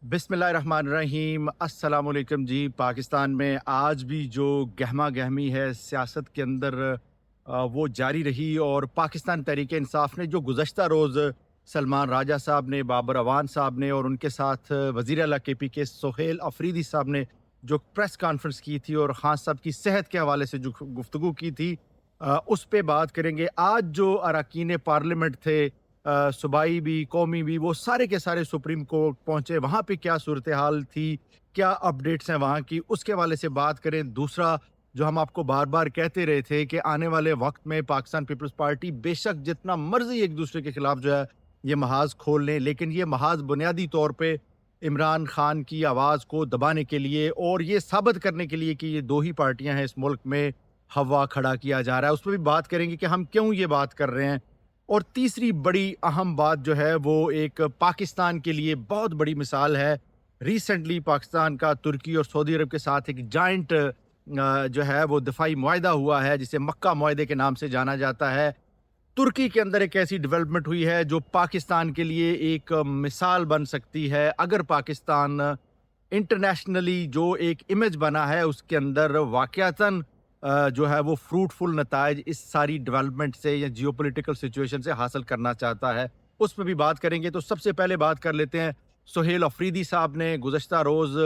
बिस्मिल्लाहिर्रहमानिर्रहीम अस्सलाम वालेकुम जी। पाकिस्तान में आज भी जो गहमा गहमी है सियासत के अंदर वो जारी रही। और पाकिस्तान तहरीक इंसाफ ने जो गुज़श्ता रोज़ सलमान राजा साहब ने, बाबर अवान साहब ने और उनके साथ वज़ीर आला KP के सोहेल अफरीदी साहब ने जो प्रेस कॉन्फ्रेंस की थी और ख़ान साहब की सेहत के हवाले से जो गुफ्तगू की थी, उस पे बात करेंगे। आज जो अरकान पार्लियामेंट थे, सूबाई भी, कौमी भी, वो सारे के सारे सुप्रीम कोर्ट पहुँचे। वहाँ पे क्या सूरत हाल थी, क्या अपडेट्स हैं वहाँ की, उसके हवाले से बात करें। दूसरा, जो हम आपको बार-बार कहते रहे थे कि आने वाले वक़्त में पाकिस्तान पीपल्स पार्टी बेशक जितना मर्ज़ी एक दूसरे के खिलाफ जो है ये महाज़ खोल लें, लेकिन ये महाज़ बुनियादी तौर पे इमरान खान की आवाज़ को दबाने के लिए और ये साबित करने के लिए कि ये 2 ही पार्टियाँ हैं इस मुल्क में, हवा खड़ा किया जा रहा है। उस पे भी बात करेंगे कि हम क्यों ये बात कर रहे हैं। और तीसरी बड़ी अहम बात जो है वो एक पाकिस्तान के लिए बहुत बड़ी मिसाल है। रिसेंटली पाकिस्तान का तुर्की और सऊदी अरब के साथ एक जॉइंट जो है वो दिफाई मुआहदा हुआ है, जिसे मक्का मुआहदे के नाम से जाना जाता है। तुर्की के अंदर एक ऐसी डेवलपमेंट हुई है जो पाकिस्तान के लिए एक मिसाल बन सकती है। अगर पाकिस्तान इंटरनेशनली जो एक इमेज बना है उसके अंदर वाक़यातन जो है वो फ्रूटफुल नताइज इस सारी डेवलपमेंट से या जियोपॉलिटिकल सिचुएशन से हासिल करना चाहता है, उस पे भी बात करेंगे। तो सबसे पहले बात कर लेते हैं, सोहेल अफरीदी साहब ने गुज़श्ता रोज़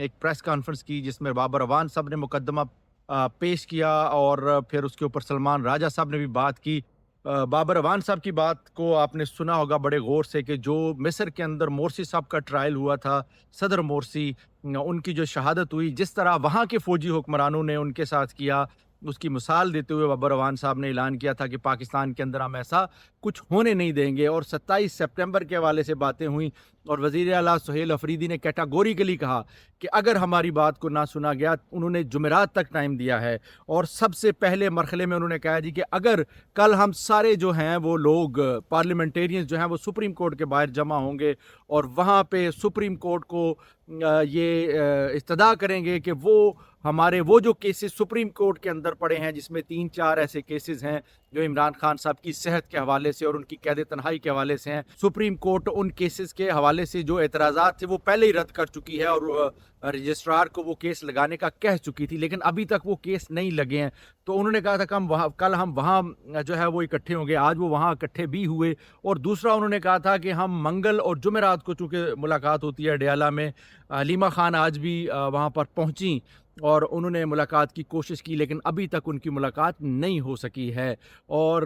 एक प्रेस कॉन्फ्रेंस की जिसमें बाबर अवान साहब ने मुकदमा पेश किया और फिर उसके ऊपर सलमान राजा साहब ने भी बात की। बाबर अवान साहब की बात को आपने सुना होगा बड़े गौर से कि जो मिस्र के अंदर मोरसी साहब का ट्रायल हुआ था, सदर मोरसी, उनकी जो शहादत हुई, जिस तरह वहाँ के फ़ौजी हुक्मरानों ने उनके साथ किया, उसकी मिसाल देते हुए बाबर अवान साहब ने ऐलान किया था कि पाकिस्तान के अंदर हम ऐसा कुछ होने नहीं देंगे। और 27 सितंबर के हवाले से बातें हुई और वज़ीर आला सोहेल अफरीदी ने कैटेगोरिकली कहा कि अगर हमारी बात को ना सुना गया, उन्होंने जुमेरात तक टाइम दिया है। और सबसे पहले मरहले में उन्होंने कहा जी कि अगर कल हम सारे जो हैं वो लोग पार्लियामेंटेरियंस जो हैं वो सुप्रीम कोर्ट के बाहर जमा होंगे और वहाँ पे सुप्रीम कोर्ट को इस्तदा करेंगे कि वो हमारे वो जो केसेस सुप्रीम कोर्ट के अंदर पड़े हैं, जिसमें 3-4 ऐसे केसेस हैं जो इमरान खान साहब की सेहत के हवाले से और उनकी कैद तन्हाई के हवाले से हैं, सुप्रीम कोर्ट उन केसेस के हवाले से जो एतराज़ात थे वो पहले ही रद्द कर चुकी है और रजिस्ट्रार को वो केस लगाने का कह चुकी थी, लेकिन अभी तक वो केस नहीं लगे हैं। तो उन्होंने कहा था कि कल हम वहाँ जो है वो इकट्ठे होंगे। आज वो वहाँ इकट्ठे भी हुए। और दूसरा उन्होंने कहा था कि हम मंगल और जुमेरात को चूँकि मुलाकात होती है डयाला में, हलीमा खान आज भी वहाँ पर पहुँची और उन्होंने मुलाकात की कोशिश की, लेकिन अभी तक उनकी मुलाकात नहीं हो सकी है। और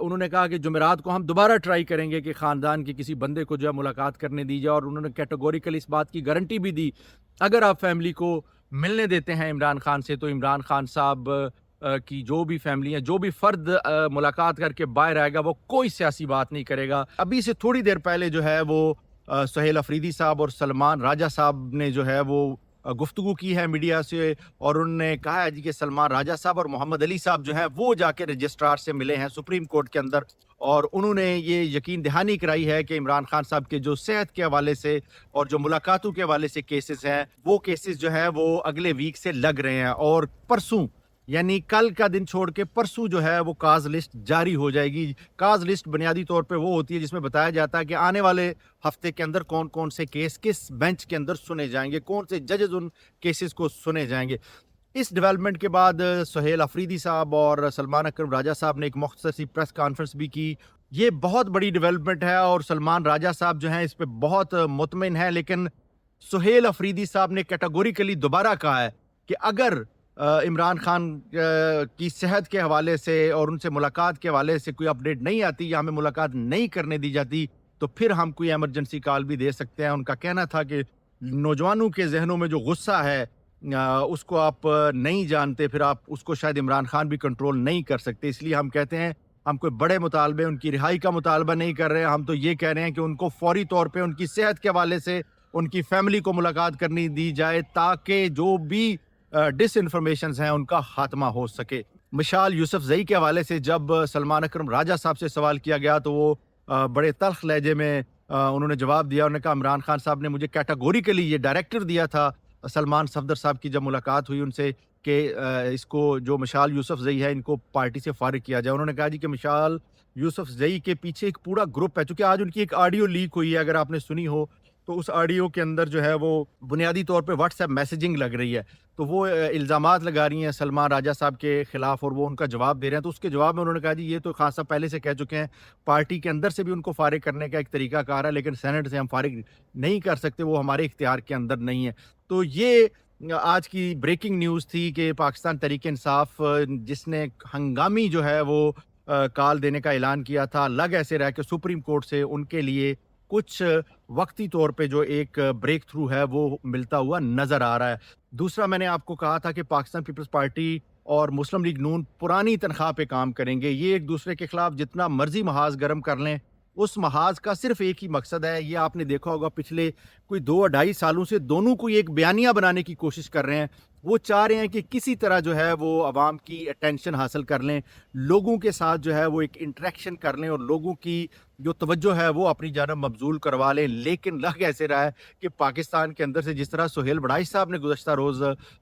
उन्होंने कहा कि जुमेरात को हम दोबारा ट्राई करेंगे कि ख़ानदान के किसी बंदे को जो है मुलाकात करने दी जाए। और उन्होंने कैटेगोरिकल इस बात की गारंटी भी दी, अगर आप फैमिली को मिलने देते हैं इमरान खान से, तो इमरान खान साहब की जो भी फैमिली है, जो भी फ़र्द मुलाकात करके बाहर आएगा, वो कोई सियासी बात नहीं करेगा। अभी से थोड़ी देर पहले जो है वो सोहेल अफरीदी साहब और सलमान राजा साहब ने जो है वो गुफ्तगू की है मीडिया से और उन्होंने कहा है जी कि सलमान राजा साहब और मोहम्मद अली साहब जो हैं वो जाके रजिस्ट्रार से मिले हैं सुप्रीम कोर्ट के अंदर और उन्होंने ये यकीन दहानी कराई है कि इमरान खान साहब के जो सेहत के हवाले से और जो मुलाकातों के हवाले से केसेस हैं, वो केसेस जो है वो अगले वीक से लग रहे हैं और परसों यानी कल का दिन छोड़ के परसों जो है वो काज लिस्ट जारी हो जाएगी। काज लिस्ट बुनियादी तौर पे वो होती है जिसमें बताया जाता है कि आने वाले हफ्ते के अंदर कौन कौन से केस किस बेंच के अंदर सुने जाएंगे, कौन से जजेस उन केसेस को सुने जाएंगे। इस डेवलपमेंट के बाद सोहेल अफरीदी साहब और सलमान अकरम राजा साहब ने एक मुख्तसर सी प्रेस कॉन्फ्रेंस भी की। ये बहुत बड़ी डेवलपमेंट है और सलमान राजा साहब जो हैं इस पे बहुत मुतमिन है, लेकिन सोहेल अफरीदी साहब ने कैटेगोरिकली दोबारा कहा है कि अगर इमरान खान की सेहत के हवाले से और उनसे मुलाकात के हवाले से कोई अपडेट नहीं आती या हमें मुलाकात नहीं करने दी जाती, तो फिर हम कोई इमरजेंसी कॉल भी दे सकते हैं। उनका कहना था कि नौजवानों के जहनों में जो गुस्सा है उसको आप नहीं जानते, फिर आप उसको शायद इमरान खान भी कंट्रोल नहीं कर सकते। इसलिए हम कहते हैं हम कोई बड़े मुतालबे उनकी रिहाई का मुतालबा नहीं कर रहे हैं, हम तो ये कह रहे हैं कि उनको फौरी तौर पे उनकी सेहत के हवाले से उनकी फैमिली को मुलाकात करनी दी जाए ताकि जो भी डिसइंफॉर्मेशंस हैं उनका खात्मा हो सके। मिशाल यूसुफजई के हवाले से जब सलमान अकरम राजा साहब से सवाल किया गया तो वो बड़े तल्ख लहजे में उन्होंने जवाब दिया। उन्होंने कहा इमरान खान साहब ने मुझे कैटेगोरिकली ये डायरेक्टर दिया था सलमान सफदर साहब की जब मुलाकात हुई उनसे कि इसको जो मिशाल यूसुफजई है इनको पार्टी से फारिग किया जाए। उन्होंने कहा जी कि मिशाल यूसुफजई के पीछे एक पूरा ग्रुप है, चूँकि आज उनकी एक ऑडियो लीक हुई है, अगर आपने सुनी हो تو اس آڈیو کے اندر جو ہے وہ بنیادی طور پہ واٹس ایپ میسیجنگ لگ رہی ہے. تو وہ الزامات لگا رہی ہیں سلمان راجہ صاحب کے خلاف اور وہ ان کا جواب دے رہے ہیں. تو اس کے جواب میں انہوں نے کہا جی یہ تو خان صاحب پہلے سے کہہ چکے ہیں, پارٹی کے اندر سے بھی ان کو فارغ کرنے کا ایک طریقہ کار ہے, لیکن سینٹ سے ہم فارغ نہیں کر سکتے, وہ ہمارے اختیار کے اندر نہیں ہے. تو یہ آج کی بریکنگ نیوز تھی کہ پاکستان تحریک انصاف جس نے ہنگامی جو ہے وہ کال دینے کا اعلان کیا تھا, لگ ایسے رہا کہ سپریم کورٹ سے ان کے لیے کچھ وقتی طور پہ جو ایک بریک تھرو ہے وہ ملتا ہوا نظر آ رہا ہے. دوسرا میں نے آپ کو کہا تھا کہ پاکستان پیپلز پارٹی اور مسلم لیگ نون پرانی تنخواہ پہ کام کریں گے. یہ ایک دوسرے کے خلاف جتنا مرضی محاذ گرم کر لیں, اس محاذ کا صرف ایک ہی مقصد ہے. یہ آپ نے دیکھا ہوگا پچھلے کوئی 2-2.5 سالوں سے دونوں کو ایک بیانیہ بنانے کی کوشش کر رہے ہیں. وہ چاہ رہے ہیں کہ کسی طرح جو ہے وہ عوام کی اٹینشن حاصل کر لیں, لوگوں کے ساتھ جو ہے وہ ایک انٹریکشن کر لیں اور لوگوں کی جو توجہ ہے وہ اپنی جانب مبذول کروا لیں. لیکن لگ ایسے رہا ہے کہ پاکستان کے اندر سے جس طرح سہیل بڑائش صاحب نے گزشتہ روز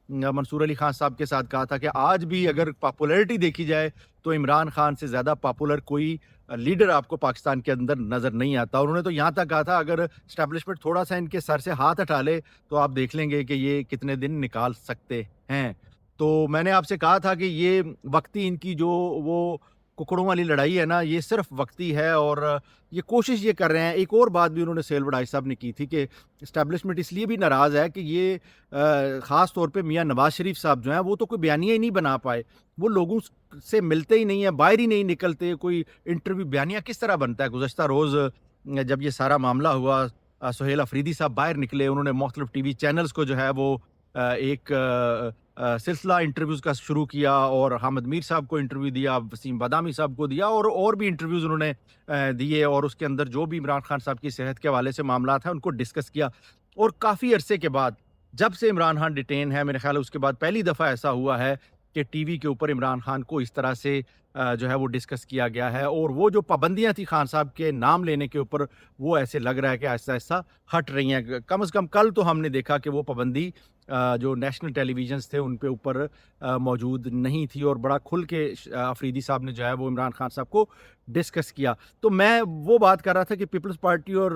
منصور علی خان صاحب کے ساتھ کہا تھا کہ آج بھی اگر پاپولیرٹی دیکھی جائے تو عمران خان سے زیادہ پاپولر کوئی لیڈر آپ کو پاکستان کے اندر نظر نہیں آتا. انہوں نے تو یہاں تک کہا تھا اگر اسٹیبلشمنٹ تھوڑا سا ان کے سر سے ہاتھ ہٹا لے تو آپ دیکھ لیں گے کہ یہ کتنے دن نکال سکتے ہیں. تو میں نے آپ سے کہا تھا کہ یہ وقتی ان کی جو وہ ککڑوں والی لڑائی ہے نا, یہ صرف وقتی ہے اور یہ کوشش یہ کر رہے ہیں. ایک اور بات بھی انہوں نے سہیل بڑائش صاحب نے کی تھی کہ اسٹیبلشمنٹ اس لیے بھی ناراض ہے کہ یہ خاص طور پہ میاں نواز شریف صاحب جو ہیں وہ تو کوئی بیانیہ ہی نہیں بنا پائے, وہ لوگوں سے ملتے ہی نہیں ہیں, باہر ہی نہیں نکلتے, کوئی انٹرویو بیانیہ کس طرح بنتا ہے. گزشتہ روز جب یہ سارا معاملہ ہوا, سہیل افریدی صاحب باہر نکلے, انہوں نے مختلف ٹی وی چینلز کو جو ہے وہ ایک سلسلہ انٹرویوز کا شروع کیا اور حامد میر صاحب کو انٹرویو دیا, وسیم بادامی صاحب کو دیا اور بھی انٹرویوز انہوں نے دیے, اور اس کے اندر جو بھی عمران خان صاحب کی صحت کے حوالے سے معاملات ہیں ان کو ڈسکس کیا. اور کافی عرصے کے بعد جب سے عمران خان ڈیٹین ہے, میرے خیال ہے اس کے بعد پہلی دفعہ ایسا ہوا ہے کہ ٹی وی کے اوپر عمران خان کو اس طرح سے جو ہے وہ ڈسکس کیا گیا ہے. اور وہ جو پابندیاں تھیں خان صاحب کے نام لینے کے اوپر, وہ ایسے لگ رہا ہے کہ ایسا ایسا ہٹ رہی ہیں. کم از کم کل تو ہم نے دیکھا کہ وہ پابندی جو نیشنل ٹیلی ویژنز تھے ان پہ اوپر موجود نہیں تھی, اور بڑا کھل کے افریدی صاحب نے جو ہے وہ عمران خان صاحب کو ڈسکس کیا. تو میں وہ بات کر رہا تھا کہ پیپلز پارٹی اور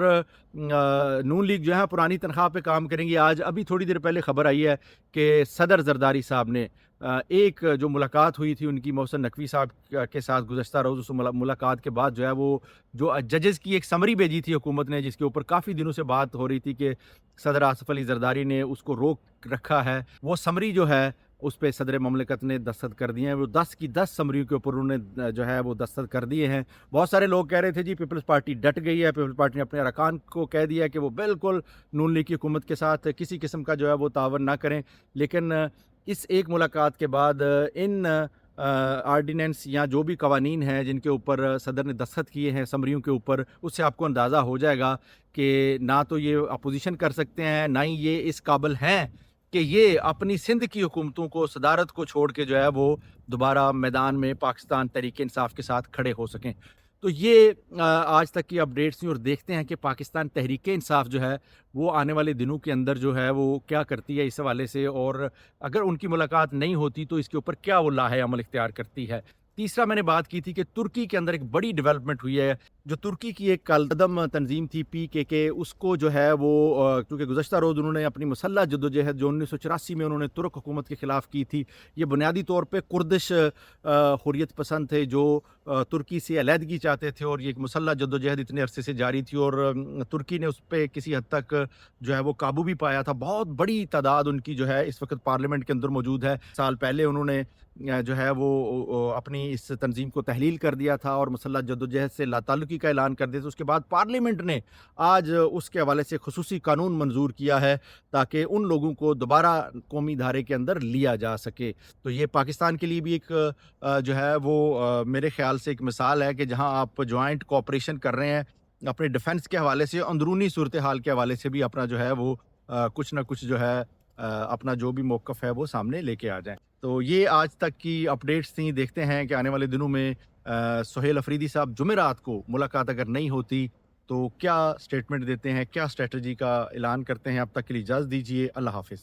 نون لیگ جو ہے پرانی تنخواہ پہ کام کریں گی. آج ابھی تھوڑی دیر پہلے خبر آئی ہے کہ صدر زرداری صاحب نے ایک جو ملاقات ہوئی تھی ان کی محسن نقوی صاحب کے ساتھ گزشتہ روز, اس ملاقات کے بعد جو ہے وہ جو ججز کی ایک سمری بھیجی تھی حکومت نے, جس کے اوپر کافی دنوں سے بات ہو رہی تھی کہ صدر آصف علی زرداری نے اس کو روک رکھا ہے, وہ سمری جو ہے اس پہ صدر مملکت نے دستخط کر دیے ہیں. وہ 10 کی 10 سمریوں کے اوپر انہوں نے جو ہے وہ دستخط کر دیے ہیں. بہت سارے لوگ کہہ رہے تھے جی پیپلز پارٹی ڈٹ گئی ہے, پیپلز پارٹی نے اپنے ارکان کو کہہ دیا کہ وہ بالکل نون لیگ کی حکومت کے ساتھ کسی قسم کا جو ہے وہ تعاون نہ کریں. لیکن اس ایک ملاقات کے بعد ان آرڈیننس یا جو بھی قوانین ہیں جن کے اوپر صدر نے دستخط کیے ہیں سمریوں کے اوپر, اس سے آپ کو اندازہ ہو جائے گا کہ نہ تو یہ اپوزیشن کر سکتے ہیں, نہ ہی یہ اس قابل ہیں کہ یہ اپنی سندھ کی حکومتوں کو, صدارت کو چھوڑ کے جو ہے وہ دوبارہ میدان میں پاکستان تحریک انصاف کے ساتھ کھڑے ہو سکیں. تو یہ آج تک کی اپڈیٹس تھیں, اور دیکھتے ہیں کہ پاکستان تحریک انصاف جو ہے وہ آنے والے دنوں کے اندر جو ہے وہ کیا کرتی ہے اس حوالے سے, اور اگر ان کی ملاقات نہیں ہوتی تو اس کے اوپر کیا وہ لاہے عمل اختیار کرتی ہے. تیسرا میں نے بات کی تھی کہ ترکی کے اندر ایک بڑی ڈیولپمنٹ ہوئی ہے. جو ترکی کی ایک کالقدم تنظیم تھی PKK, اس کو جو ہے وہ کیونکہ گزشتہ روز انہوں نے اپنی مسلح جدوجہد جو 1984 میں انہوں نے ترک حکومت کے خلاف کی تھی, یہ بنیادی طور پہ کردش حریت پسند تھے جو ترکی سے علیحدگی چاہتے تھے, اور یہ ایک مسلح جدوجہد اتنے عرصے سے جاری تھی, اور ترکی نے اس پہ کسی حد تک جو ہے وہ قابو بھی پایا تھا. بہت بڑی تعداد ان کی جو ہے اس وقت پارلیمنٹ کے اندر موجود ہے. سال پہلے انہوں نے جو ہے وہ اپنی اس تنظیم کو تحلیل کر دیا تھا اور مسلح جدوجہد سے لا تعلقی کا اعلان کر دیا تھا. اس کے بعد پارلیمنٹ نے آج اس کے حوالے سے خصوصی قانون منظور کیا ہے تاکہ ان لوگوں کو دوبارہ قومی دھارے کے اندر لیا جا سکے. تو یہ پاکستان کے لیے بھی ایک جو ہے وہ میرے خیال سے ایک مثال ہے کہ جہاں آپ جوائنٹ کوآپریشن کر رہے ہیں اپنے ڈیفنس کے حوالے سے, اندرونی صورتحال کے حوالے سے بھی اپنا جو ہے وہ کچھ نہ کچھ جو ہے اپنا جو بھی موقف ہے وہ سامنے لے کے آ جائیں. تو یہ آج تک کی اپڈیٹس تھیں. دیکھتے ہیں کہ آنے والے دنوں میں سہیل افریدی صاحب جمعرات کو ملاقات اگر نہیں ہوتی تو کیا سٹیٹمنٹ دیتے ہیں, کیا اسٹریٹجی کا اعلان کرتے ہیں. اب تک کے لیے اجازت دیجیے. اللہ حافظ.